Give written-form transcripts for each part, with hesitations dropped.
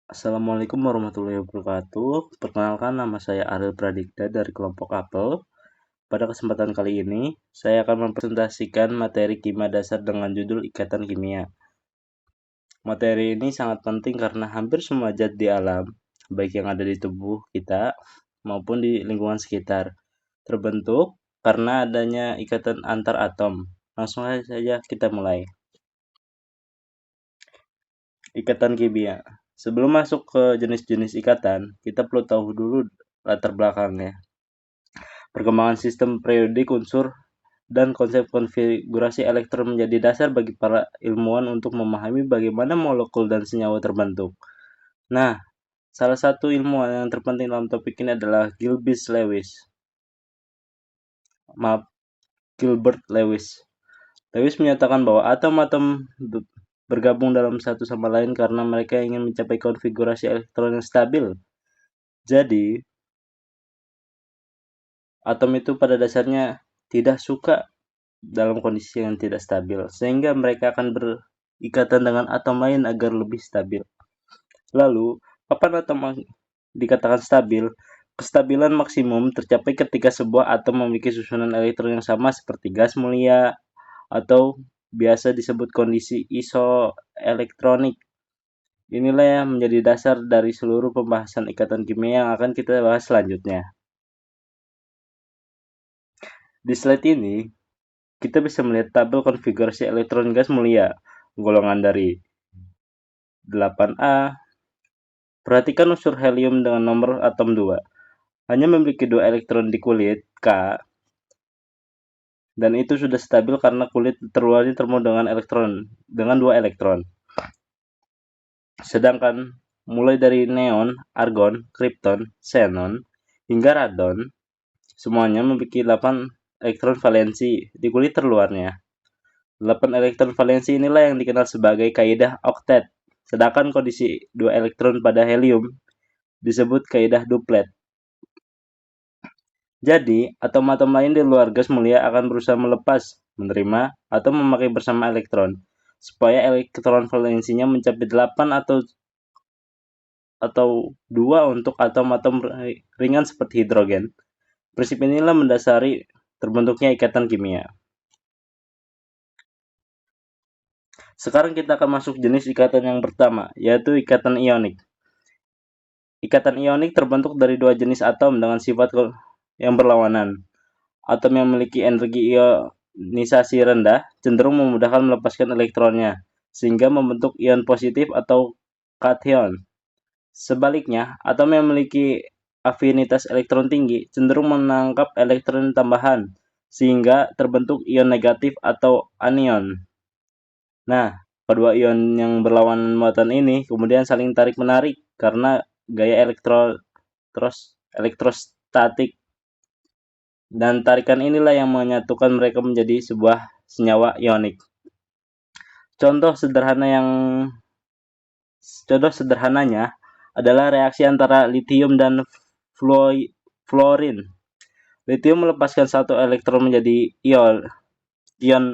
Assalamualaikum warahmatullahi wabarakatuh. Perkenalkan, nama saya Ariel Pradikta dari kelompok Apel. Pada kesempatan kali ini, saya akan mempresentasikan materi kimia dasar dengan judul ikatan kimia. Materi ini sangat penting karena hampir semua zat di alam, baik yang ada di tubuh kita maupun di lingkungan sekitar, terbentuk karena adanya ikatan antar atom. Langsung saja kita mulai. Ikatan kimia. Sebelum masuk ke jenis-jenis ikatan, kita perlu tahu dulu latar belakangnya. Perkembangan sistem periodik unsur dan konsep konfigurasi elektron menjadi dasar bagi para ilmuwan untuk memahami bagaimana molekul dan senyawa terbentuk. Nah, salah satu ilmuwan yang terpenting dalam topik ini adalah Gilbert Lewis. Lewis menyatakan bahwa atom-atom bergabung dalam satu sama lain karena mereka ingin mencapai konfigurasi elektron yang stabil. Jadi, atom itu pada dasarnya tidak suka dalam kondisi yang tidak stabil, sehingga mereka akan berikatan dengan atom lain agar lebih stabil. Lalu, kapan atom dikatakan stabil? Kestabilan maksimum tercapai ketika sebuah atom memiliki susunan elektron yang sama seperti gas mulia atau biasa disebut kondisi isoelektronik. Inilah yang menjadi dasar dari seluruh pembahasan ikatan kimia yang akan kita bahas selanjutnya. Di slide ini, kita bisa melihat tabel konfigurasi elektron gas mulia, golongan dari 8A. Perhatikan unsur helium dengan nomor atom 2. Hanya memiliki 2 elektron di kulit K, dan itu sudah stabil karena kulit terluarnya terpenuhi dengan 2 elektron. Sedangkan mulai dari neon, argon, krypton, xenon, hingga radon, semuanya memiliki 8 elektron valensi di kulit terluarnya. 8 elektron valensi inilah yang dikenal sebagai kaidah oktet, sedangkan kondisi 2 elektron pada helium disebut kaidah duplet. Jadi, atom-atom lain di luar gas mulia akan berusaha melepas, menerima, atau memakai bersama elektron, supaya elektron valensinya mencapai 8 atau 2 untuk atom-atom ringan seperti hidrogen. Prinsip inilah mendasari terbentuknya ikatan kimia. Sekarang kita akan masuk jenis ikatan yang pertama, yaitu ikatan ionik. Ikatan ionik terbentuk dari 2 jenis atom dengan sifat yang berlawanan. Atom yang memiliki energi ionisasi rendah cenderung memudahkan melepaskan elektronnya, sehingga membentuk ion positif atau kation. Sebaliknya, atom yang memiliki afinitas elektron tinggi cenderung menangkap elektron tambahan, sehingga terbentuk ion negatif atau anion. Nah, kedua ion yang berlawanan muatan ini kemudian saling tarik-menarik karena gaya elektrostatik, dan tarikan inilah yang menyatukan mereka menjadi sebuah senyawa ionik. Contoh sederhananya adalah reaksi antara litium dan fluorin. Litium melepaskan satu elektron menjadi ion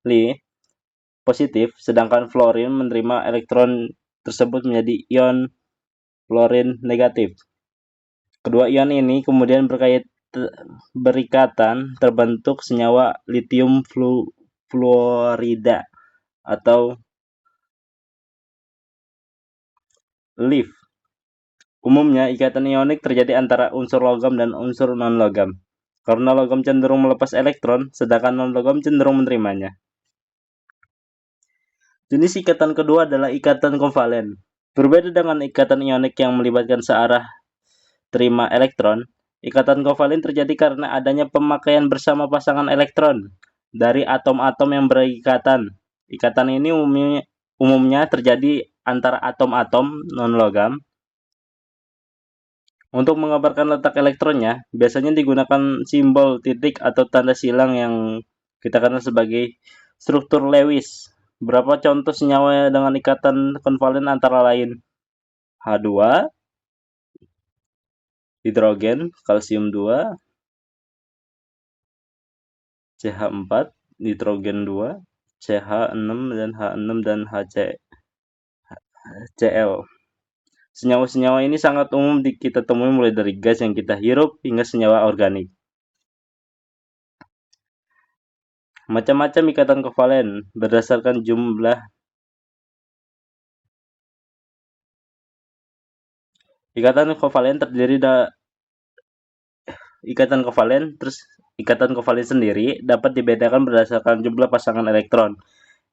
Li positif, sedangkan fluorin menerima elektron tersebut menjadi ion fluorin negatif. Kedua ion ini kemudian berikatan terbentuk senyawa litium fluorida atau LiF. Umumnya, ikatan ionik terjadi antara unsur logam dan unsur non-logam, karena logam cenderung melepas elektron, sedangkan non-logam cenderung menerimanya. Jenis ikatan kedua adalah ikatan kovalen. Berbeda dengan ikatan ionik yang melibatkan searah terima elektron, ikatan kovalen terjadi karena adanya pemakaian bersama pasangan elektron dari atom-atom yang berikatan. Ikatan ini umumnya terjadi antara atom-atom non-logam. Untuk mengabarkan letak elektronnya, biasanya digunakan simbol titik atau tanda silang yang kita kenal sebagai struktur Lewis. Berapa contoh senyawa dengan ikatan konvalen antara lain H2, hidrogen, kalsium 2, CH4, nitrogen 2, CH6 dan H6 dan HCl. Senyawa-senyawa ini sangat umum kita temui mulai dari gas yang kita hirup hingga senyawa organik. Macam-macam ikatan kovalen berdasarkan jumlah ikatan kovalen terdiri dari ikatan kovalen sendiri dapat dibedakan berdasarkan jumlah pasangan elektron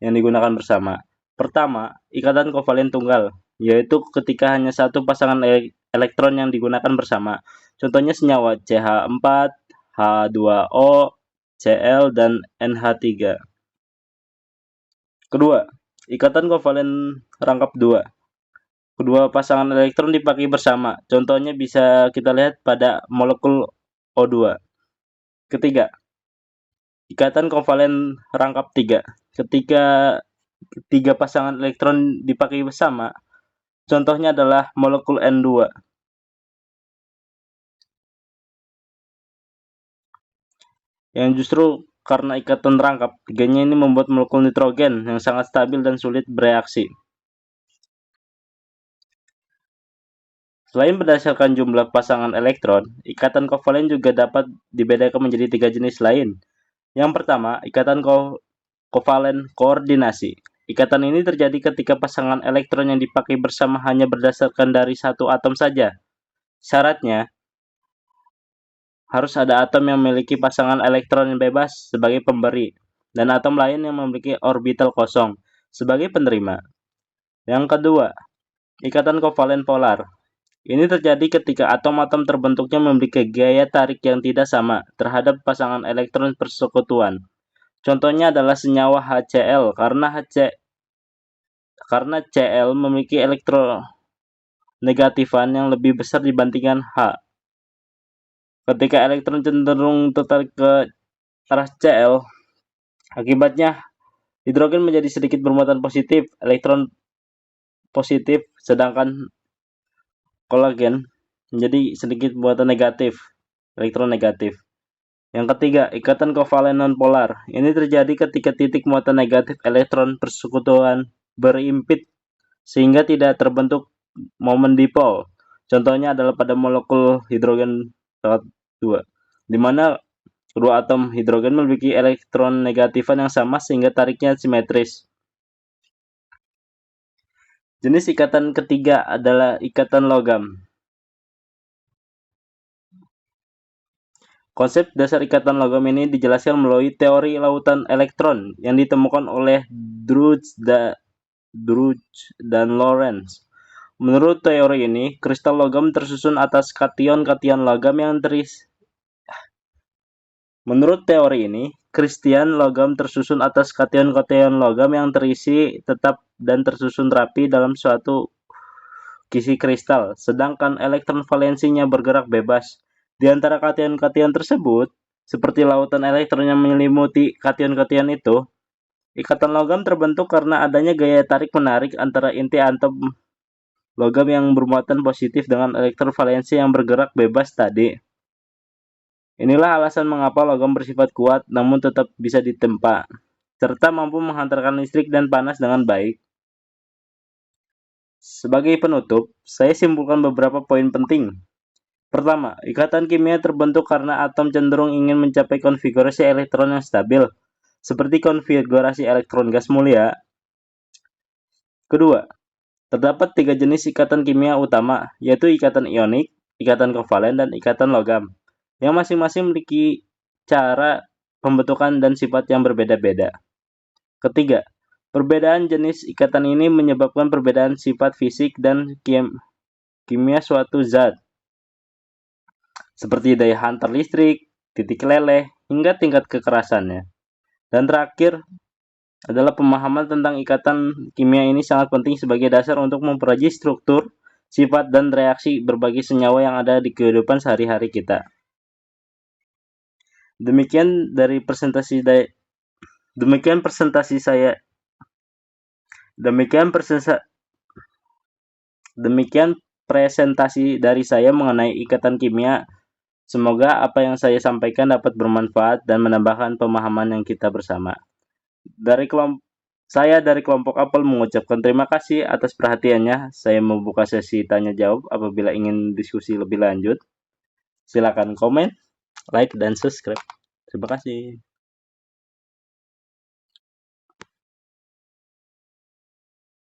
yang digunakan bersama. Pertama, ikatan kovalen tunggal, yaitu ketika hanya satu pasangan elektron yang digunakan bersama. Contohnya senyawa CH4, H2O, Cl, dan NH3. Kedua, ikatan kovalen rangkap 2. Kedua pasangan elektron dipakai bersama. Contohnya bisa kita lihat pada molekul O2. Ketiga, ikatan kovalen rangkap 3. Ketika tiga pasangan elektron dipakai bersama, contohnya adalah molekul N2. Yang justru karena ikatan rangkap, tiganya ini membuat molekul nitrogen yang sangat stabil dan sulit bereaksi. Selain berdasarkan jumlah pasangan elektron, ikatan kovalen juga dapat dibedakan menjadi 3 jenis lain. Yang pertama, ikatan kovalen koordinasi. Ikatan ini terjadi ketika pasangan elektron yang dipakai bersama hanya berdasarkan dari satu atom saja. Syaratnya, harus ada atom yang memiliki pasangan elektron yang bebas sebagai pemberi, dan atom lain yang memiliki orbital kosong sebagai penerima. Yang kedua, ikatan kovalen polar. Ini terjadi ketika atom-atom terbentuknya memiliki gaya tarik yang tidak sama terhadap pasangan elektron persekutuan. Contohnya adalah senyawa HCl karena Cl memiliki elektronegativan yang lebih besar dibandingkan H. Ketika elektron cenderung tertarik ke arah Cl, akibatnya hidrogen menjadi sedikit bermuatan positif, elektron positif, sedangkan kolagen menjadi sedikit muatan negatif, elektron negatif. Yang ketiga, ikatan kovalen nonpolar. Ini terjadi ketika titik muatan negatif elektron persekutuan berimpit sehingga tidak terbentuk momen dipol. Contohnya adalah pada molekul hidrogen 2, di mana kedua atom hidrogen memiliki elektron negatifan yang sama sehingga tariknya simetris. Jenis ikatan ketiga adalah ikatan logam. Konsep dasar ikatan logam ini dijelaskan melalui teori lautan elektron yang ditemukan oleh Drude dan Lorentz. Menurut teori ini, kristal logam tersusun atas kation-kation logam yang terisi. Menurut teori ini, logam tersusun atas kation-kation logam yang terisi tetap dan tersusun rapi dalam suatu kisi kristal, sedangkan elektron valensinya bergerak bebas. Di antara kation-kation tersebut, seperti lautan elektron yang menyelimuti kation-kation itu, ikatan logam terbentuk karena adanya gaya tarik-menarik antara inti atom logam yang bermuatan positif dengan elektron valensi yang bergerak bebas tadi. Inilah alasan mengapa logam bersifat kuat namun tetap bisa ditempa, serta mampu menghantarkan listrik dan panas dengan baik. Sebagai penutup, saya simpulkan beberapa poin penting. Pertama, ikatan kimia terbentuk karena atom cenderung ingin mencapai konfigurasi elektron yang stabil, seperti konfigurasi elektron gas mulia. Kedua, terdapat 3 jenis ikatan kimia utama, yaitu ikatan ionik, ikatan kovalen, dan ikatan logam, yang masing-masing memiliki cara pembentukan dan sifat yang berbeda-beda. Ketiga, perbedaan jenis ikatan ini menyebabkan perbedaan sifat fisik dan kimia suatu zat, seperti daya hantar listrik, titik leleh, hingga tingkat kekerasannya. Dan terakhir adalah pemahaman tentang ikatan kimia ini sangat penting sebagai dasar untuk mempelajari struktur, sifat, dan reaksi berbagai senyawa yang ada di kehidupan sehari-hari kita. Demikian presentasi dari saya mengenai ikatan kimia. Semoga apa yang saya sampaikan dapat bermanfaat dan menambahkan pemahaman yang kita bersama. Saya dari kelompok Apel mengucapkan terima kasih atas perhatiannya. Saya membuka sesi tanya jawab. Apabila ingin diskusi lebih lanjut, silakan komen, like, dan subscribe. Terima kasih.